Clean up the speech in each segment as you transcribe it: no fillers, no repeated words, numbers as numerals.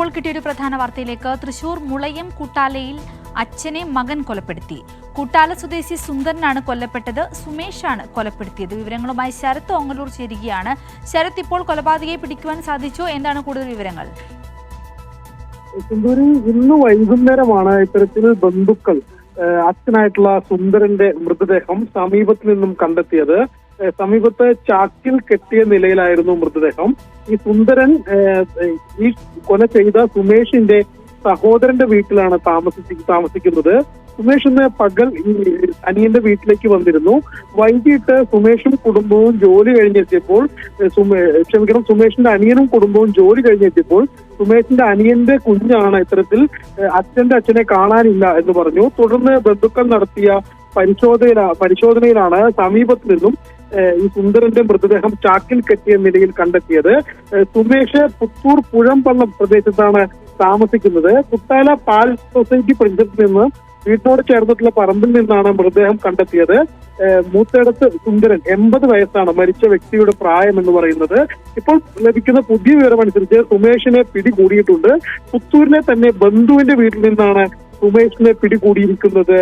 ഇപ്പോൾ കിട്ടിയൊരു പ്രധാന വാർത്തയിലേക്ക്. തൃശൂർ മുളയം കൂട്ടാലയിൽ അച്ഛനെ മകൻ കൊലപ്പെടുത്തി. കൂട്ടാല സ്വദേശി സുന്ദരനാണ് കൊല്ലപ്പെട്ടത്. സുമേഷാണ് കൊലപ്പെടുത്തിയത്. വിവരങ്ങളുമായി ശരത് ഓങ്ങല്ലൂർ ചേരുകയാണ്. ശരത്, ഇപ്പോൾ കൊലപാതകയെ പിടിക്കുവാൻ സാധിച്ചോ? എന്താണ് കൂടുതൽ വിവരങ്ങൾ? ഇന്ന് വൈകുന്നേരമാണ് ഇത്തരത്തിൽ ബന്ധുക്കൾ അച്ഛനായിട്ടുള്ള സുന്ദരന്റെ മൃതദേഹം സമീപത്ത് നിന്നും കണ്ടെത്തിയത്. സമീപത്ത് ചാക്കിൽ കെട്ടിയ നിലയിലായിരുന്നു മൃതദേഹം. ഈ സുന്ദരൻ ഈ കൊല ചെയ്ത സുമേഷിന്റെ സഹോദരന്റെ വീട്ടിലാണ് താമസിക്കുന്നത്. സുമേഷ് ഇന്ന് പകൽ ഈ അനിയന്റെ വീട്ടിലേക്ക് വന്നിരുന്നു. വൈകിട്ട് സുമേഷും കുടുംബവും ജോലി കഴിഞ്ഞെത്തിയപ്പോൾ സുമേഷിന്റെ അനിയനും കുടുംബവും ജോലി കഴിഞ്ഞെത്തിയപ്പോൾ സുമേഷിന്റെ അനിയന്റെ കുഞ്ഞാണ് ഇത്തരത്തിൽ അച്ഛനെ കാണാനില്ല എന്ന് പറഞ്ഞു. തുടർന്ന് ബന്ധുക്കൾ നടത്തിയ പരിശോധനയിലാണ് സമീപത്ത് നിന്നും ഈ സുന്ദരന്റെ മൃതദേഹം ചാക്കിൽ കെട്ടിയ നിലയിൽ കണ്ടെത്തിയത്. സുമേഷ് പുത്തൂർ പുഴമ്പള്ളം പ്രദേശത്താണ് താമസിക്കുന്നത്. കുട്ടാല പാൽ സൊസൈറ്റി പരിസരത്ത് നിന്ന് വീട്ടിനോട് ചേർന്നിട്ടുള്ള പറമ്പിൽ നിന്നാണ് മൃതദേഹം കണ്ടെത്തിയത്. മൂത്തേടത്ത് സുന്ദരൻ 80 വയസ്സാണ് മരിച്ച വ്യക്തിയുടെ പ്രായം എന്ന് പറയുന്നത്. ഇപ്പോൾ ലഭിക്കുന്ന പുതിയ വിവരമനുസരിച്ച് സുമേഷിനെ പിടികൂടിയിട്ടുണ്ട്. പുത്തൂരിലെ തന്നെ ബന്ധുവിന്റെ വീട്ടിൽ നിന്നാണ് സുമേഷിനെ പിടികൂടിയിരിക്കുന്നത്.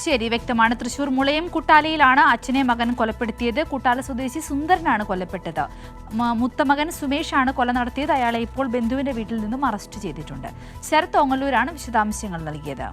ശരി, വ്യക്തമാണ്. തൃശൂർ മുളയം കൂട്ടാലയിലാണ് അച്ഛനെ മകൻ കൊലപ്പെടുത്തിയത്. കൂട്ടാല സ്വദേശി സുന്ദരനാണ് കൊല്ലപ്പെട്ടത്. മുത്തമകൻ സുമേഷാണ് കൊല നടത്തിയത്. അയാളെ ഇപ്പോൾ ബന്ധുവിന്റെ വീട്ടിൽ നിന്നും അറസ്റ്റ് ചെയ്തിട്ടുണ്ട്. ശരത് ഓങ്ങല്ലൂരാണ് വിശദാംശങ്ങൾ നൽകിയത്.